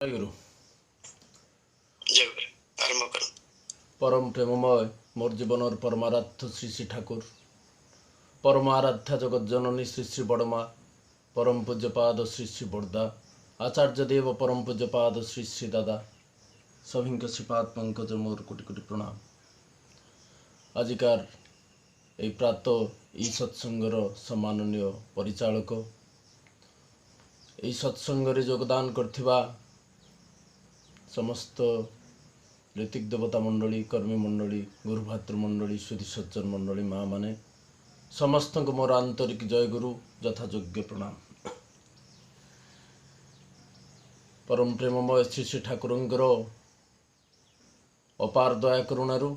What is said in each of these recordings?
जय गुरु। जय गुरु। आरंभ करो। परम प्रेममय मोर जीवन परमाराध्य श्री श्री ठाकुर परम आराध्या जगत जननी श्री श्री बड़मा परम पूज्यपाद श्री श्री बड़दा आचार्य देव परम पूज्यपाद श्री श्री दादा सभी श्रीपाद पंकज मोर कोटि कोटि प्रणाम। आजिकार এই ପ୍ରାତ এই ସତ୍ସଙ୍ଗର ସମ୍ମାନନୀୟ ପରିଚାଳକ এই ସତ୍ସଙ୍ଗରେ ଯୋଗଦାନ କରିଥିବା समस्त ऋतिक देवता मंडली कर्मी मंडली गुरु भातृ मंडली सुधी सज्जन मंडली माँ माने समस्त को मोर आंतरिक जय गुरु यथायोग्य प्रणाम। परम प्रेममय श्री श्री ठाकुरंकर अपार दया करुणारू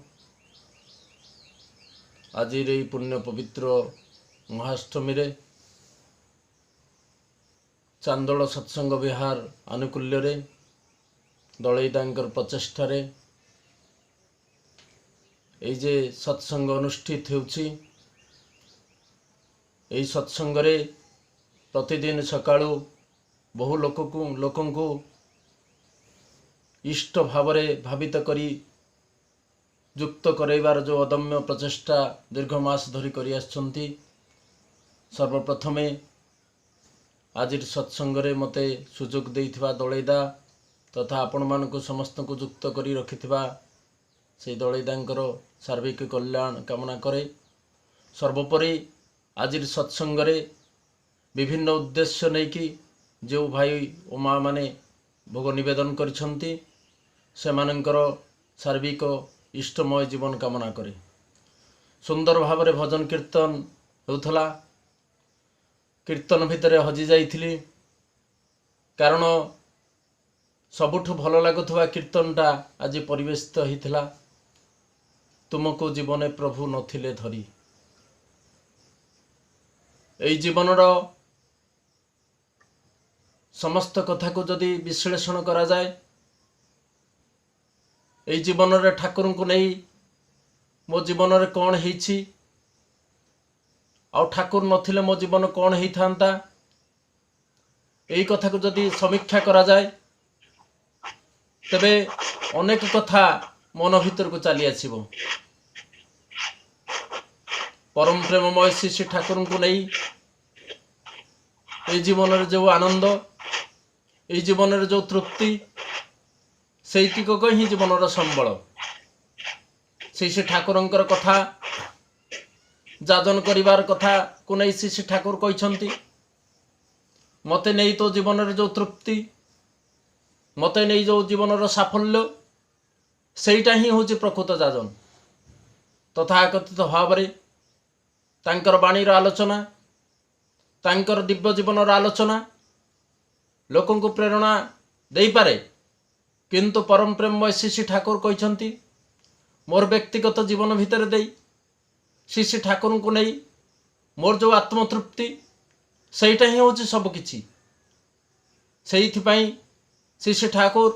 आज पुण्य पवित्र महाअष्टमी रे चांदोल सत्संग विहार आनुकूल्य रे दलईदांकर प्रचेष्टारे এই যে সৎসঙ্গ অনুষ্ঠিত ହେଉଛି এই সৎসଙ୍ଗରେ ପ୍ରତିଦିନ ସକାଳୁ ବହୁ ଲୋକଙ୍କୁ ଇଷ୍ଟ ଭାବରେ ଭାବିତ କରି ଯୁକ୍ତ କରାଇବାର ଯେଉଁ ଅଦମ୍ୟ ପ୍ରଚେଷ୍ଟା ଦୀର୍ଘ ମାସ ଧରି କରି ଆସିଛନ୍ତି। ସର୍ବପ୍ରଥମେ ଆଜିର ସତ୍ସଙ୍ଗରେ ମୋତେ ସୁଯୋଗ ଦେଇଥିବା ଦଳେଇଦା तथा आपण मानक समस्त को युक्त करी रखिथिबा से दलईदांकर सार्विक कल्याण कामना करे। सर्वोपरि आजिर सत्संगरे विभिन्न उद्देश्य नहीं कि जो भाई ओ माँ माने भोग निवेदन करिसंती से मानकर सार्विक इष्टमय जीवन कामना करे। सुंदर भाव रे भजन कीर्तन होउथला। कीर्तन भितर हजि जाइथिली कारण सबुठु भल लगुवा कीर्तनटा आज परिवेशित होता। तुमको जीवन प्रभु नथिले धरी এই জীবনର समस्त कथा को जदि विश्लेषण करा जाए এই জীবନରେ ଠାକୁରଙ୍କୁ ନେଇ ମୋ ଜୀବନରେ କ'ଣ ହେଇଛି ଆଉ ଠାକୁର ନଥିଲେ ମୋ ଜୀବନ କ'ଣ ହେଇଥାନ୍ତା এই कथा को जदि समीक्षा करा जाए तबे अनेक कथा मन भीतर को चली आसब। परम प्रेममय श्री श्री ठाकुर को नहीं ये जीवन जो आनंद ये जीवन जो तृप्ति से ही जीवन संबल श्री श्री ठाकुर कथा जाजन करिवार कथा को नहीं श्री श्री ठाकुर कहते मते नहीं तो जीवन जो तृप्ति मत नहीं जो जीवन साफल्य सेटा ही हूँ प्रकृत जाजन। तथाकथित भाव तांकर बाणी आलोचना तांकर दिव्य जीवन आलोचना लोकों को प्रेरणा दे पारे किंतु परम प्रेममय श्री श्री ठाकुर कहते मोर व्यक्तिगत जीवन भितर दे श्री श्री ठाकुर को नहीं मोर जो आत्मतृप्ति सेटा ही हूँ सबकि से श्री श्री ठाकुर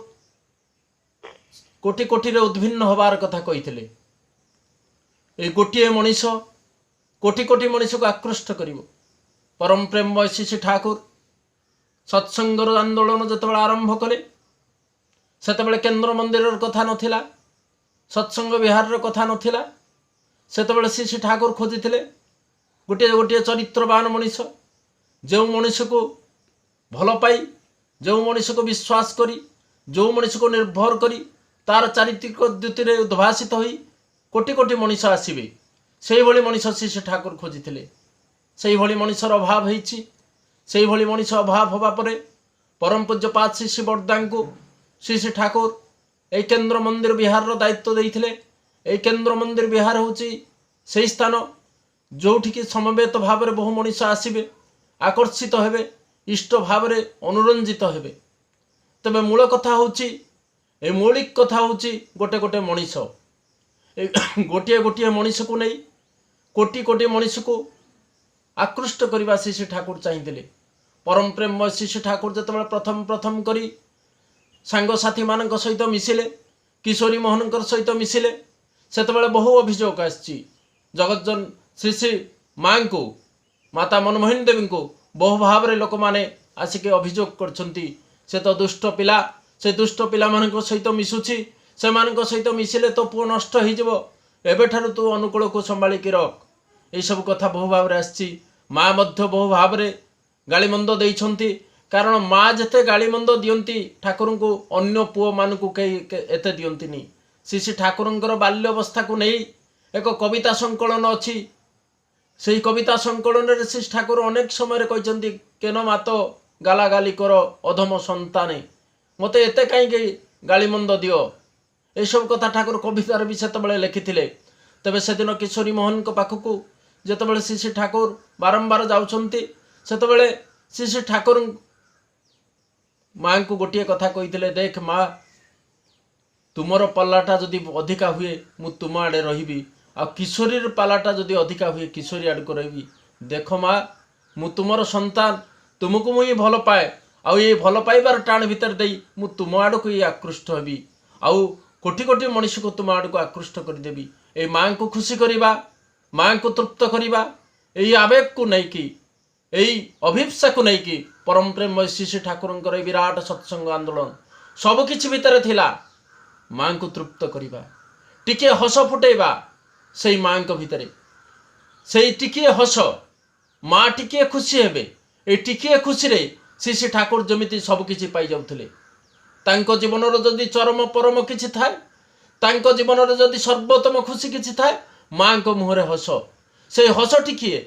कोटि कोटि रे उद्भिन्न होबार कथा कही गोटे मनीष कोटि कोटि मनीष को आकृष्ट करिवो। परम प्रेममय श्री श्री ठाकुर सत्संगर आंदोलन जितेबाला आरंभ कले सेतेबाला केन्द्र मंदिर कथा नथिला सत्संग विहार कथा नथिला सेतेबाला श्री श्री ठाकुर खोजिथिले गोटे गोटे चरित्रवान मनीष जो मनीष को भल पाई जो मनीष को विश्वास करी जो मनीष को निर्भर करी तार चारित्रिक द्युति उद्भासित होई कोटि कोटि मनीष आसबे से भली मनीष श्री श्री ठाकुर खोजिथिले। से भली मनीषर अभाव होईछि से भली मनीष अभाव होबा परे परम पूज्यपाद श्री श्री बड़दा को श्री श्री ठाकुर ए केन्द्र मंदिर विहार दायित्व देइथिले। ए केन्द्र मंदिर विहार होछि से स्थान जोठिकी समवेत भाव बहु मनीष आसबे आकर्षित हेबे इष्ट भाव रे अनुरंजित हेबे। तबे मूल कथा होची ए मौलिक कथा होची गोटे गोटे मनीष गोटे गोटे मनीष को नहीं कोटि कोटि मनीष को आकृष्ट करने श्री श्री ठाकुर चाहिए। परम प्रेममय श्री श्री ठाकुर जिते प्रथम प्रथम करी सांगसाथी मान सहित मिसिले किशोरी मोहन सहित मिसिले से बहु अभियोग आसी जगज्जन श्री श्री माँ को माता मनमोहन देवी को बहु भाव लोक मैंने आसिक अभियोग कर से तो दुष्ट पिला से दुष्ट पिलामानଙ୍କ सहित मिशुछि सेमानଙ୍କ सहित मिशिले तो पुओ नष्ट होइजिवो एबेठारु तू अनुकूल को संभाळिकी रख। एई सब कथा बहु भाव रे आछि। माँ मध्य बहु भाव रे गालिमंद देइछन्ति कारण माँ जेते गालिमंद दियंती ठाकुर को अन्य पुओ मान को एते दियंतिनी। श्री ठाकुरंकर बाल्य अवस्था को नहीं एक कविता संकलन अच्छी से कविता संकलन रे श्री ठाकुर अनेक समय कहते केन मात गाला गाली कर अधम संताने मते एते कहीं गालिमंद दियो ये सब कथा ठाकुर कवितार भी से लिखिथिले। तेबे से दिन किशोरी मोहन को पाखक जितेबाला श्री ठाकुर बारंबार जाउछन्ति सेतेबाला श्री ठाकुर माँ को गोटे कथा कही देख माँ तुमर पालाटा जदि अधिका हुए मु तुम आड़े रही आ किशोरी पालाटा जदि अधिका हुए किशोरी आड़ को रही। देख माँ मु तुमर संतान तुमको मुझे भल पाए आउ ये भल पाइबार टाण भितर दे मु तुम आड़ को ये आकृष्ट हेबी आउ कोटि कोटि मनुष्य को तुम आड़ को आकृष्ट करदेवी। ए माँ को खुशी करवा माँ को तृप्त करवा यही आवेग को नहीं यही अभिप्सा को नहीं परम प्रेम श्री ठाकुर विराट सत्संग आंदोलन सबकि भितर थिला माँ को तृप्त करवा टिके हस फुटेबा से माँ को भितर से टिके हस माँ टिके खुशी हेबे ए टिके खुशी रे श्री ठाकुर जमिति सबकि पाई जाउथिले। तांको जीवनर जदि चरम परम किछि थाए तांको जीवनर जदि सर्वोत्तम खुशी किछि थाए माँ को मुहरे हस से हस टिके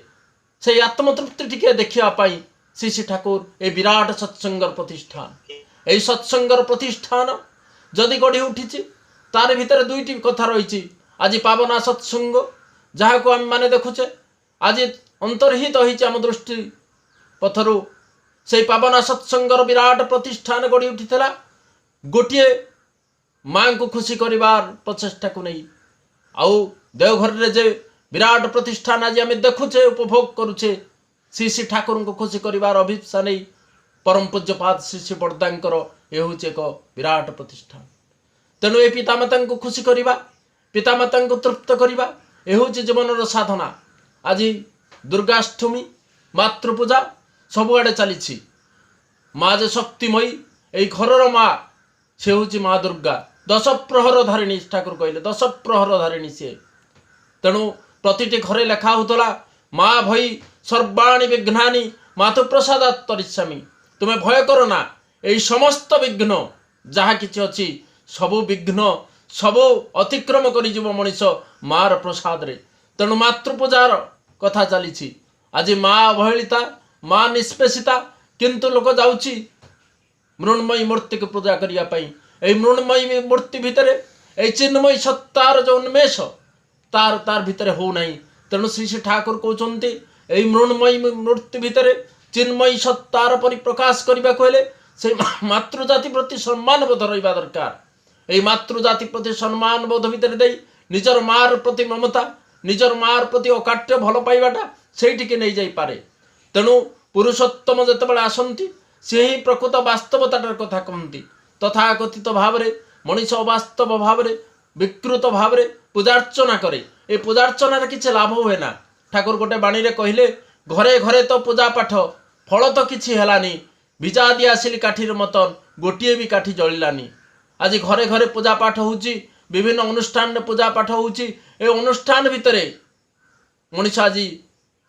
से आत्मतृप्ति टिके देखिया पाई श्री ठाकुर ए विराट सत्संगर प्रतिष्ठान ए सत्संगर प्रतिष्ठान जदि गढ़ी उठी तार भितर दुईटी कथा रही। आज पावना सत्संग जहाँ को आम माने देखुचे आज अंतर्हित होइछि आम दृष्टि पथरु से पावना सत्संगर विराट प्रतिष्ठान गढ़ी उठीला गोटे माँ को खुशी करिवार प्रचेष्टा को नहीं आउ देवघर रे जे विराट प्रतिष्ठान आज आम देखुचे उपभोग करुचे श्री ठाकुर को खुशी करिवार अभिप्सा नहीं परम पूज्यपाद श्री बड़दांकर ये हूँ एक विराट प्रतिष्ठान। तेणु ये पितामाता को खुशी करवा पितामाता को तृप्त करवा ये हूँ जीवन साधना। आज दुर्गाष्टमी मातृपूजा सबुआड़े चली माँ जे शक्तिमयी यही घर माँ से हूँ माँ दुर्गा दश प्रहर धारिणी ठाकुर कहले दश प्रहर धारिणी सी। तेणु प्रतिटी घरे लेखा होता माँ भई सर्वाणी विघ्नानि मातु प्रसादात् तरिष्यामि तुम्हें भय करो ना यही समस्त विघ्न जहाँ किछि अछि सबु विघ्न सबु अतिक्रम करि जीव मनीष मार प्रसाद रे। तेणु मातृपूजार कथा चली आज माँ अवहेलिता माँ निष्पेषिता किंतु लोक जाउछि मृण्मयी मूर्ति को पूजा करिया पई ए मृण्मयी मूर्ति भितर ए चिन्मयी सत्तार जो उन्मेष तार तार भितर हो नहीं। तेणु श्री ठाकुर कहते यही मृण्मयी मूर्ति भितर चिन्मयी सत्तार परिप्रकाश करने को हेले से मातृजाति प्रति सम्मान बोध रहा दरकार। यही मातृजाति प्रति सम्मान बोध भितर दे निजर मार प्रति ममता निजर मार प्रति अकाट्य भल पाइबाटा से नहीं जाई पारे। तेणु पुरुषोत्तम जितेबाला आसती से ही प्रकृत वास्तवतार कथा कहती तथा कथित भाव में मनीष अवास्तव भाव में विकृत भाव में पूजार्चना करे ए पूजार्चनार किसी लाभ हुए ना। ठाकुर गोटे बाणी रे कहले घरे घरे तो पूजा पाठ फल तो किछि हेलानी भिजा दी आसिली काठीर मतन गोटे भी काठी जलिलानी। आज घरे घरे पूजा पाठ होउची विभिन्न अनुष्ठान रे पूजा पाठ होउची ए अनुष्ठान भितरे मनीष आज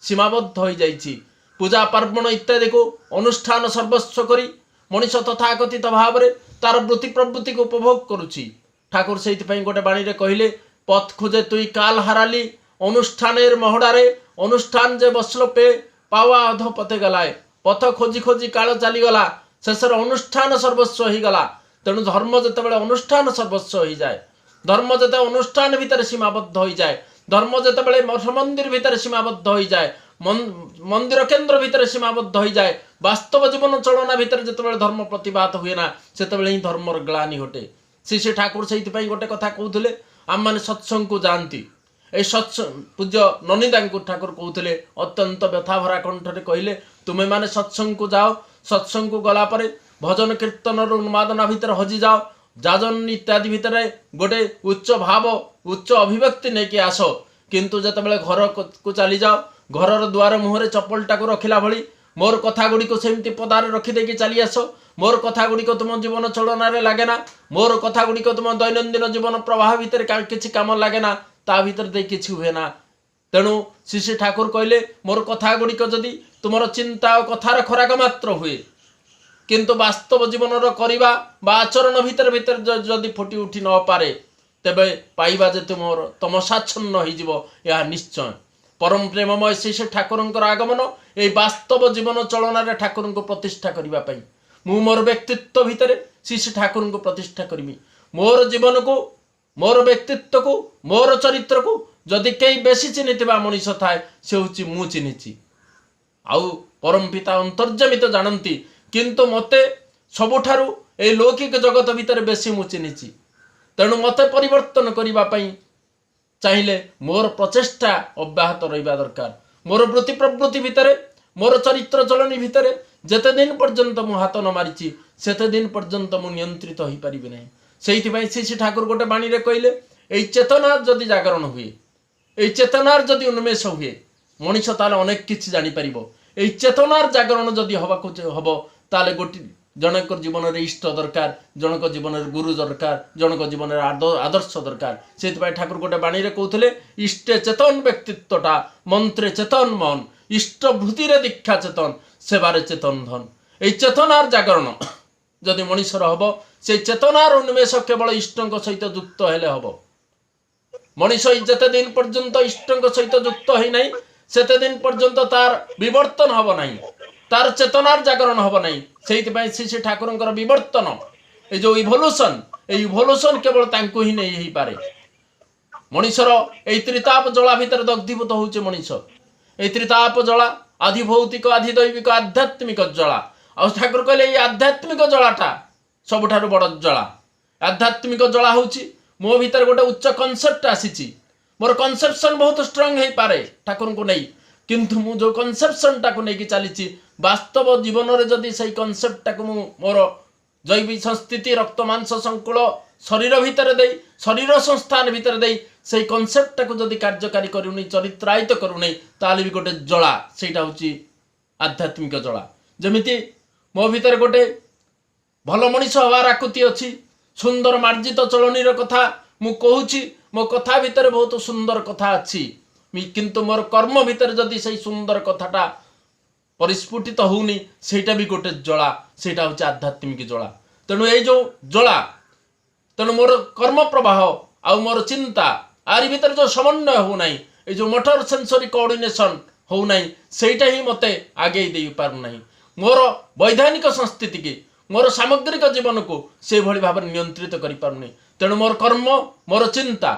सीमाबद्ध हो जाइछि पूजा पार्वण इत्यादि को अनुष्ठान सर्वस्व करी मनीष तथाकथित भाव में तार वृत्ति प्रवृत्ति को उपभोग करुछि। ठाकुर से गोटे बाणी रे कहले पथ खोजे तुई काल हाराली अनुष्ठानेर महड़ारे अनुष्ठान जे बसलो पे पावा अध पते गलाए पथ खोजी खोजी काल चलीगला शेषर अनुष्ठान सर्वस्व हो गला। तेणु धर्म जितेबाला अनुष्ठान सर्वस्व हो जाए धर्म जिते अनुष्ठान भितर सीमाबद्ध हो जाए धर्म जितेबाला मठ मंदिर भितर सीमाबद्ध हो जाए मंदिर केन्द्र भितर सीमाबद्ध हो जाए वास्तव जीवन चलना भितर जितेबाला धर्म प्रतिभात हुए ना सेतेबाला ही धर्मर ग्लानि हटे। श्री ठाकुर से गोटे कथा कहते आम मैंने सत्संग को जानती ए सत्संग पूज्य ननिदा ठाकुर कहते अत्यंत व्यथाभरा कंठरे कहले तुम्हें माने सत्संग को जाओ सत्संग को गला परे भजन कीर्तन उन्मादना भितर हजि जाओ जाजन इत्यादि भितर गोटे उच्च भाव उच्च अभिव्यक्ति नहीं कि आस किंतु जितेबाला घर को चली जाओ घर द्वार मुहरे चप्पलटा को रखिला भली मोर कथा गुड़िक सेमती पदार रखिदेकी चली आस मोर कथा गुड़िक तुम जीवन चलन लगे ना मोर कथा गुड़िक तुम दैनंदिन जीवन प्रवाह भितर किसी कम लगे ना ता भीतर दे किसी हुए ना तेणु श्री श्री ठाकुर कहले मोर कथा गुड़िक जदि तुमर चिंता और कथार खराक मात्र हुए किंतु वास्तव जीवन करवा बा आचरण भितर भितर जदि फुटी उठी न पारे तेबे पाइबा जे तुमर तमसाच्छन्न हो निश्चय परम प्रेममय श्री श्री ठाकुर आगमन ये वास्तव जीवन चलन ठाकुर को प्रतिष्ठा करने मु मोर व्यक्तित्व भितर श्री श्री ठाकुर को प्रतिष्ठा करमी मोर जीवन को मोर व्यक्तित्व को मोर चरित्र को जदि कई बेसी चिन्हिथिबा मनीष थाए से हूँ मु चिन्हिची आउ परम पिता अंतर्जमित जानती किंतु मते सबुठारु ए लौकिक जगत भितर बेसी मु चिन्हिची तेणु मते परिवर्तन करने चाहिए मोर प्रचेष्टा अब्याहत रहा दरकार मोर वृत्ति प्रवृत्ति भितर मोर चरित्र चलनी भितर जेते दिन पर्यंत मु हाथ न मारी सेते दिन पर्यंत मु नियंत्रित हो पारि ना से श्री श्री ठाकुर गोटे बाणी रे कहले यही चेतनार जदि जागरण हुए यही चेतनार जदि उन्मेष हुए मनीष ताले अनेक किछि जानि परिबो यही चेतनार जागरण जदि हबाको हबो ताले गोटे जनक जीवन में इष्ट दरकार जनक जीवन में गुरु दरकार जनक जीवन में आदर्श दरकार से ठाकुर गोटे बाणी रे कहते इष्टे चेतन व्यक्तित्वटा मंत्रे चेतन मन इष्ट भूतिर दीक्षा चेतन सेवारे चेतन धन यही चेतनार जागरण जदि मनीषर हम से चेतनार उन्मेष केवल इष्ट सहित युक्त हेले हम मनीष जेते दिन पर्यंत इष्ट सहित युक्त होना सेते दिन पर्यंत तार विवर्तन हम ना तार चेतनार जागरण हम ना से श्री श्री ठाकुर विवर्तन ये जो इभोल्यूशन केवल तांको ही नहीं हो पारे मनीषर यही त्रिताप जला भितर दग्धीभूत होचे मनीष यही त्रिताप जला आधि भौतिक आधि दैविक आध्यात्मिक जला आ ठाकुर कहले ये आध्यात्मिक जलाटा सबुठारु बड़ जला आध्यात्मिक जला होची मो भीतर गोटे उच्च कनसेप्ट आसीची मोर कनसेप्शन बहुत स्ट्रांग हो पारे ठाकुर को नहीं किंतु मु जो कनसेप्शन टाको नहीं चली वास्तव जीवन में जदि से कनसेप्ट टाको मोर जैविक संस्थिति रक्त मांस संकुल शरीर भितर दे शरीर संस्थान भितर दे से कनसेप्ट टाको जदि कार्यकारी करूनी चरित्रायित करूनी ताले भी गोटे जला सेटा होची आध्यात्मिक जला जमिति मो भीतर गोटे भल मनीष हवार आकृति अच्छी सुंदर मार्जित चलनी कथा मु कहूची मो कथा भितर बहुत सुंदर कथा अच्छी किंतु मोर कर्म भितर जदि से सुंदर कथाटा परिस्फुटित होनी सेटा भी गोटे जला सेटा होची आध्यात्मिक जला तेणु ये जो जला तेणु मोर कर्म प्रवाह आउ मोर चिंता आरि भितर जो समन्वय हो ना ये जो मोटर सेंसरी कोऑर्डिनेशन हो ना सेटा ही मते आगे दे पारु नाही मोर वैधानिक संस्थिति की मोर सामग्रिक जीवन को से भली भाव नियंत्रित करि पारुनी तेणु मोर कर्म मोर चिंता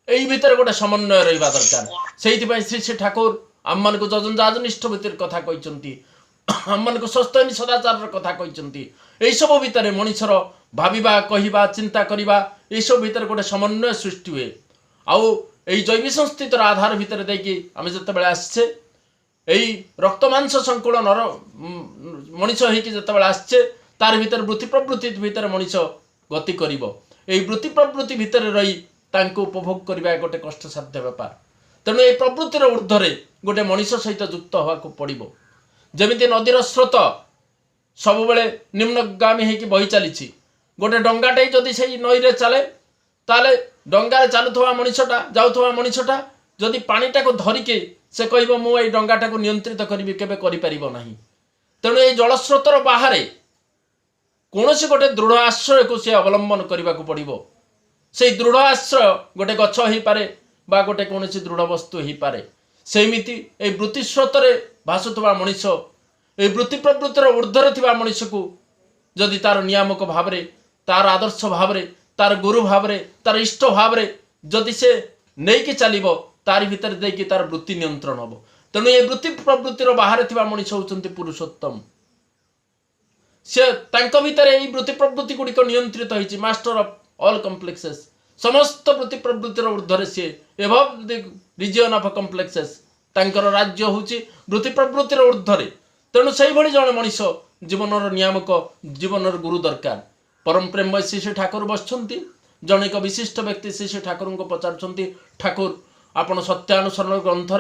यही भितर गोटे समन्वय रहा दरकार से श्री श्री ठाकुर आम मान को जजन जाजनिष्ठ भितर कथा कहते आम मान को सस्तनी सदाचार कथा कहते यही सब भितर मनीषर भाविबा कहवा चिंता करवा यही सब भितर गोटे समन्वय सृष्टि हुए आउ यही जैविक संस्थितर आधार भितर देकी आम जिते आसचे यही रक्त मांस संकुल नर मनीष होते आसचे तार भीतर वृत्ति प्रवृत्ति भितर मनीष गति करिबो यही वृत्ति प्रवृत्ति भितर रही तांको उपभोग करबा गोटे कष्टसाध्य व्यापार तेणु ये प्रवृत्तिर ऊर्ध्वे गोटे मनीष सहित युक्त हवा पड़ो जमीती नदीर स्रोत सब बेले निम्नगामी होगी बही चली गोटे डंगाटे जदि से नई रे चले ताले डंगार चलुवा मनीषटा जाऊवा मनीषटा जदि पानीटा को धरिके से कह मु डंगाटा को नियंत्रित करी केबे करि परिबो नाही तेणु ये जलस्रोतर बाहर कौन से गोटे दृढ़ आश्रय को से अवलंबन करने को पड़ो से दृढ़ आश्रय गोटे गछ हो पारे बा गोटे कौन से दृढ़ वस्तु हो पारे सेमिति ए वृत्ति स्रोतर भासुवा मनीष ए वृत्ति प्रवृत्तिर ऊर्ध्वे थिबा मनीष को जदि तार नियामक भाव तार आदर्श भाव तार गुरु भाव तार इष्ट भाव जदि से नहीं कि चलो तार भीतर देकी तार वृत्ति नियंत्रण हम तेणु ये वृत्ति प्रवृत्तिर बाहर थिबा मनीष होचंती पुरुषोत्तम से तांको भीतर यही वृत्ति प्रवृत्ति गुड़िक नियंत्रित होती मास्टर ऑफ ऑल कम्प्लेक्सेस समस्त वृत्ति प्रवृत्तिर ऊर्ध्वे सी एभव द रिजियन ऑफ कम्प्लेक्सेस तांकर राज्य होची वृत्ति प्रवृत्तिर ऊर्ध्वे तेणु से भली जड़े मनीष जीवन नियामक जीवन गुरु दरकार परम प्रेम श्री श्री ठाकुर बसुंट जन एक विशिष्ट व्यक्ति श्री श्री ठाकुर को पचार ठाकुर आपण सत्यानुसरण ग्रंथ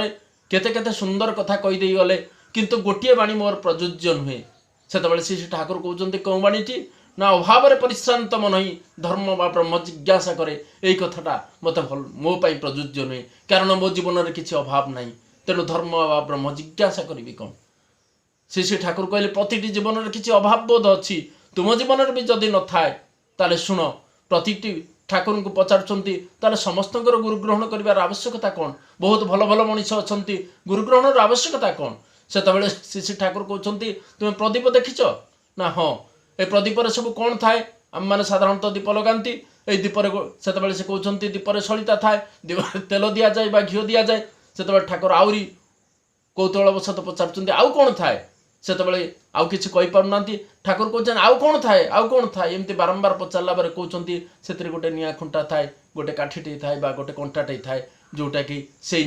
केते केते सुंदर कथा कहीदे गले किंतु गोटे बाणी मोर प्रयोज्य नुहे से श्री ठाकुर कहते कौ बाणीटी ना अभाव परिश्रांत मन ही धर्म बा ब्रह्म जिज्ञासा करे यही कथाटा मत भल मो पाई प्रयोज्य नुहे कारण मो जीवन में किसी अभाव ना तेणु धर्म बा ब्रह्म जिज्ञासा करी कौन श्री ठाकुर कहले प्रतिटी जीवन में किसी अभाव बोध अच्छी तुम जीवन में भी जदि न थाए ताले शुण प्रतिटी ठाकुर को पचार समस्त गुरु ग्रहण कर आवश्यकता कौन बहुत भल भल मनीष अच्छा गुरु ग्रहण आवश्यकता कौन से श्री ठाकुर कहते तुम्हें प्रदीप देखिच ना हाँ ए प्रदीप सब कौन थाए आम मैंने साधारणतः दीप लगाती ये दीपर से कहते दीपर सलिता थाए दीप तेल दि जाए घी दि जाए से ठाकुर आहरी कौतूहलवशत पचार आउ कौन थाए से आउ किसी कहीपना ठाकुर कहते आउ कौन थाए आउ कौन थाए एमती बारंबार पचारा बेले कहते से गोटे निआ खुंटा थाए गोटे काठीटे थाए गोटे कंटाटे थाए जोटा कि से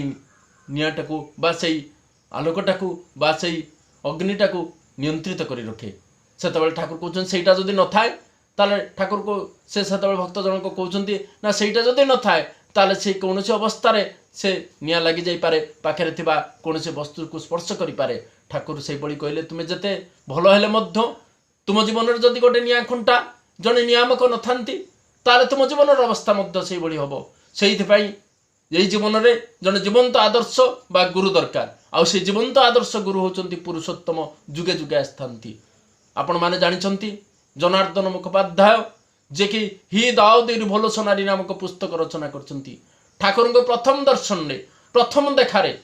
निआटा को से आलोकटा को से अग्निटा को नियंत्रित कर रखे से ठाकुर कहते सेटा जदि न थाए ताले ठाकुर को से भक्त जन को कहते ना सेटा जदि न थाए ताले से कौन अवस्था से निआ लगी जाई पारे पाखे कौन वस्तु को स्पर्श करि पारे ठाकुर से कहले तुम्हें जिते भल हेले मध्य तुम जीवन में जदि गोटे निआ खुंटा जड़े नियामक न थांती ताले तुम जीवन अवस्था से हम से यही जीवन में जड़े जीवंत आदर्श बा गुरु दरकार आउ से जीवंत आदर्श गुरु होचंती पुरुषोत्तम जुगे जुगे आस्थांती आपण माने जानिछंती जनार्दन मुखोपाध्याय जे कि हि दाऊद रिवोल्यूशनरी नामक पुस्तक रचना करछंती ठाकुर प्रथम दर्शन में प्रथम देखारे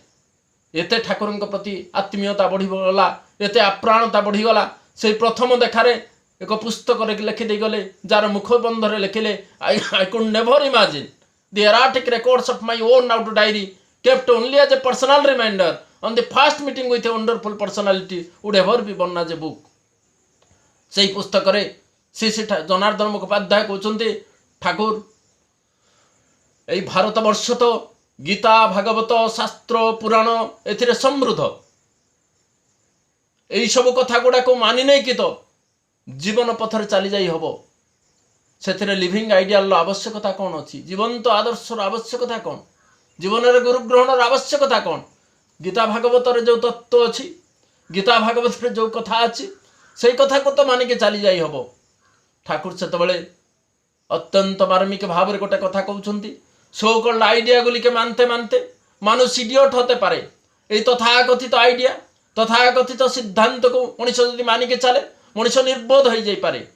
एते ठाकुर प्रति आत्मीयता बढ़ीगला एते आप्राणता बढ़ीगला से प्रथम देखारे एक पुस्तक लिखिदे गले जार मुखबंधरे लिखिले I could never imagine the erratic records of my own out diary kept only as a personal reminder on the first meeting with a wonderful personality would ever be born as a book से पुस्तक रे श्री जनार्दन मुखोपाध्याय कहते ठाकुर यही भारत वर्ष तो गीता भागवत शास्त्र पुराण ए समृद्ध यही सब कथा गुड़ा को मानि नहीं कि तो जीवन पथर चली जाई हबो से लिविंग आइडियाल आवश्यकता कौन अच्छी जीवंत आदर्शर आवश्यकता कौन जीवन में गुरु ग्रहण आवश्यकता कौन गीता भागवत जो तत्व अच्छी गीता भागवत जो कथा अच्छी से कथा को तो मानिके चली जाई हबो ठाकुर से अत्यंत मार्मिक भाव गोटे कथा कहते सो कल्ड आइडिया गुलिके मानते मानते मानुष इडियट होते पारे यही तथाकथित आइडिया तथाकथित सिद्धांत को मनीष यदि मानिके चले मनीष निर्बोध हो जाई पारे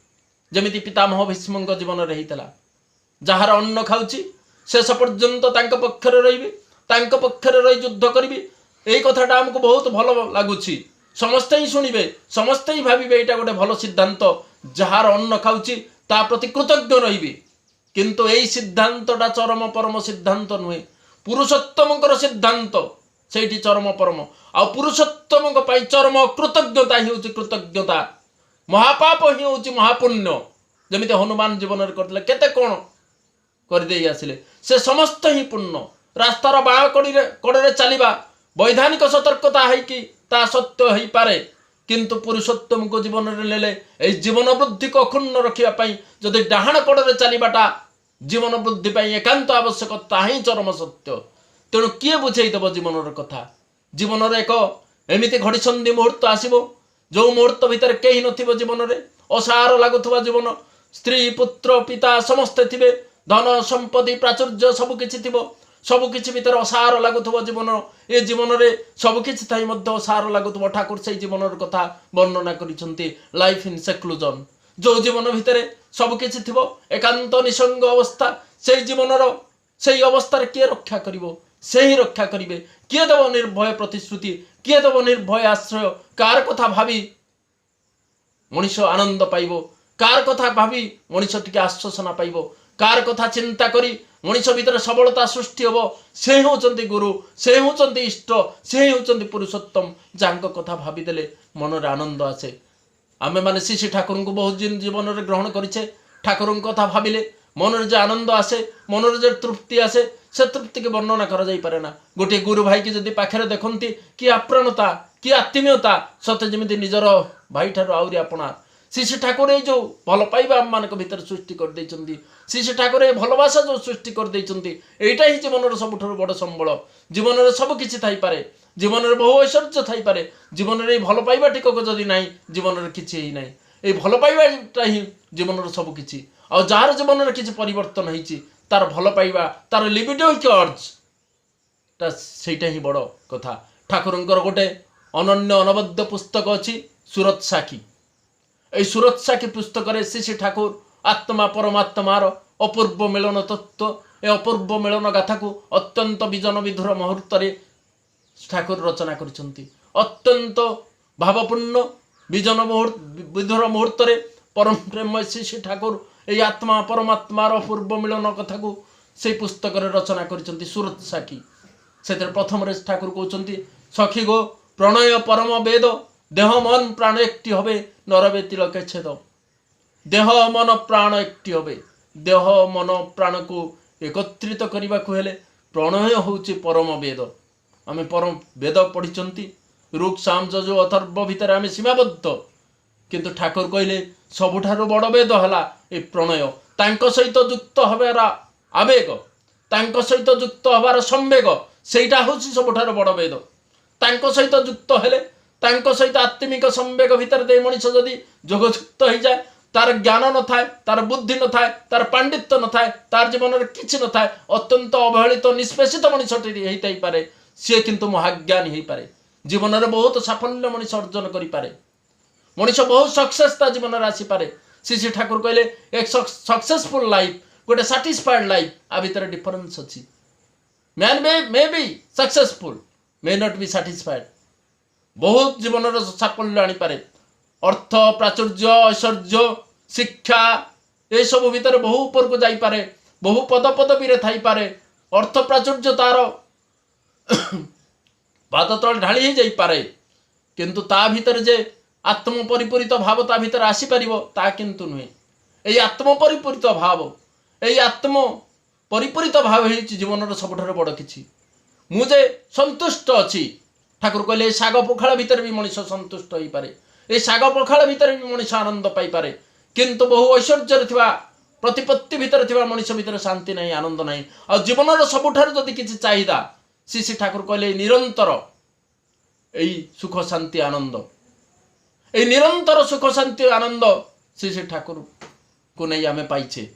जमिति पितामह भीष्म जीवन में होता जार अन्न खाऊची शेष पर्यंत पक्षर रही पक्षर रही युद्ध करी यही कथाटा आमको बहुत भल लगुच समस्ते ही शुणे समस्ते ही भावे यहाँ गोटे भल सिद्धांत जार अन्न खाऊची ता प्रति कृतज्ञ रही किंतु यही सिद्धांतटा चरम परम सिद्धांत नुहे पुरुषोत्तम सिद्धांत से चरम परम आ पुरुषोत्तम चरम कृतज्ञता ही हूँ कृतज्ञता महापाप ही हूँ महापुण्य जमी हनुमान जीवन में करते केते कौन करदे आसिले से समस्त ही पुण्य रास्तार बाँ कड़े चलवा वैधानिक सतर्कता है कि ता सत्य हो पारे किंतु पुरुषोत्तम को जीवन में नेले जीवन वृद्धि को अक्षुण्ण रखापी जदि डाहाण कड़े चलवाटा जीवन वृद्धि एकांत आवश्यक ताही चरम सत्य तेणु किए बुझेदब जीवन कथा जीवन में एक एमती घड़ीसंधि मुहूर्त आसब जो मुहूर्त भितर कहीं नथिबो जीवन में असार लगुवा जीवन स्त्री पुत्र पिता समस्ते थे धन संपत्ति प्राचुर्य सबकि सबकि भितर असार लगुवा जीवन ए जीवन में सबकि असार लगुवा ठाकुर से जीवन कथा वर्णना कर लाइफ इन सेक्लूजन जो जीवन भितर सबकि एकांत निसंग अवस्था से जीवन से अवस्था किए रक्षा करिवो से ही रक्षा करिवे किए देव निर्भय प्रतिश्रुति किए देव निर्भय आश्रय कार कथा भावी मनीष आनंद पाइबो कार कथा भावी मनीष टिके आश्वासना पाइबो कार कथा चिंता करी मनीष भीतर सबलता सृष्टि हम से होचंती गुरु से होचंती इष्ट से होचंती पुरुषोत्तम जांको कथा भावीदेले मन रे आनंद आसे आमे माने श्री ठाकुर को बहुत दिन जीवन में ग्रहण करिछे ठाकुर कथा भाविले मन रे जो आनंद आसे मन रे जो तृप्ति आसे से तृप्ति के वर्णना करा जाई पारे ना गोटे गुरु भाई की जदि पाखरे देखंती कि आप्राणता कि आत्मीयता सते जमिति निजर भाई ठार आउरी अपना श्री ठाकुर जो भल पाइबा आम मान भीतर सृष्टि कर देइचंती श्री ठाकुर ये भलवासा जो सृष्टि कर देइचंती एटा ही जीवन सबुठ बड़ संबल जीवन में सब किछि थाई पारे जीवन में बहु ऐश्वर्य थाई पारे जीवन में भल पाइबा टिकक जदि ना जीवन में किसी ही ना ये भल पाइबाटा ही जीवन सब किसी आ जार जीवन में किसी परिवर्तन होती तार भल पाइबा तार लिबिडो अर्ज सेटा ही बड़ कथा ठाकुरंकर गोटे अनन्य अनबद्ध पुस्तक अच्छी सुरत साखी এই সুরত সাখী পুস্তকরে শ্রী ঠাকুর আত্মা পরমাত্মার অপূর্ব মিলন তত্ত্ব এই অপূর্ব মিলন গাথাকু অত্যন্ত বিজন বিধুর মুহূর্তরে ঠাকুর রচনা করেছেন অত্যন্ত ভাবপূর্ণ বিজন বিধুর মুহূর্তরে পরম প্রেমময় শ্রী ঠাকুর এই আত্মা পরমাত্মার অপূর্ব মিলন কথাকু সেই পুস্তকরে রচনা করেছেন সুরত সাখী সেটার প্রথমরে ঠাকুর কৌଛନ୍ତି সখী গো প্রণয় পরম বেদ देह मन प्राण एकटी हबे नरबे तिलके छेद देह मन प्राण एकटी हबे देह मन प्राण को एकत्रित करने को हेले प्रणय होउछि परम वेद आम परम वेद पढ़ी ऋक् साम यजु अथर्व भितर आम सीमाबद्ध किंतु ठाकुर कहले सबुठारु बड़ वेद हला ए प्रणय तांको सहित युक्त हबार आवेग तांको सहित युक्त हबार संवेग सेटा होउछि सबुठारु बड़ वेद तांको सहित युक्त हेले तांको सहित आत्मिक संवेग भितर दे मनीष जदि जोगयुक्त हो जाए तार ज्ञान न थाए तार बुद्धि न थाए तार पांडित्य न थाए तार जीवन में किसी न थाए अत्यंत अवहेलित निष्पेषित मनीषटी होई पारे सी किंतु महाज्ञानी हो पारे जीवन में बहुत साफल्य मनीष अर्जन करि पारे मनीष बहुत सक्सेस ता जीवन में आसी पारे श्री ठाकुर कहले एक सक्सेसफुल लाइफ गोटे सैटिस्फाइड लाइफ आ भीतर डिफरेंस अच्छी man may be successful may not be satisfied बहुत जीवन साफल्य आनीपारे अर्थ प्राचुर्य ऐश्वर्य शिक्षा ये सब भितर बहु ऊपर को जाइपारे बहु पद पदवी थी पारे अर्थ प्राचुर्य तार पाद तले ढाली जाइपारे किंतु ता भीतर जे आत्म परिपूरित भाव ता भीतर आसी पारिबो ता किंतु नुहे यही आत्म परिपूरित भाव यही आत्म परिपूरित भाव है जीवन सबुठार बड़ किछि मुझे संतुष्ट अच्छी ठाकुर कहले शाग पखाड़ भितर भी मनीष संतुष्ट हो पारे ये शाग पखाड़ भितर भी मनीष आनंद पाई पारे किंतु बहु ऐश्वर्य थिबा प्रतिपत्ति भितर थिबा मनीष भितर शांति नहीं आनंद नहीं और जीवन सबुठार जदि किसी चाहिदा श्री ठाकुर कहले निरंतर यही सुख शांति आनंद यही निरंतर सुख शांति आनंद श्री ठाकुर को नहीं आमे पाइछे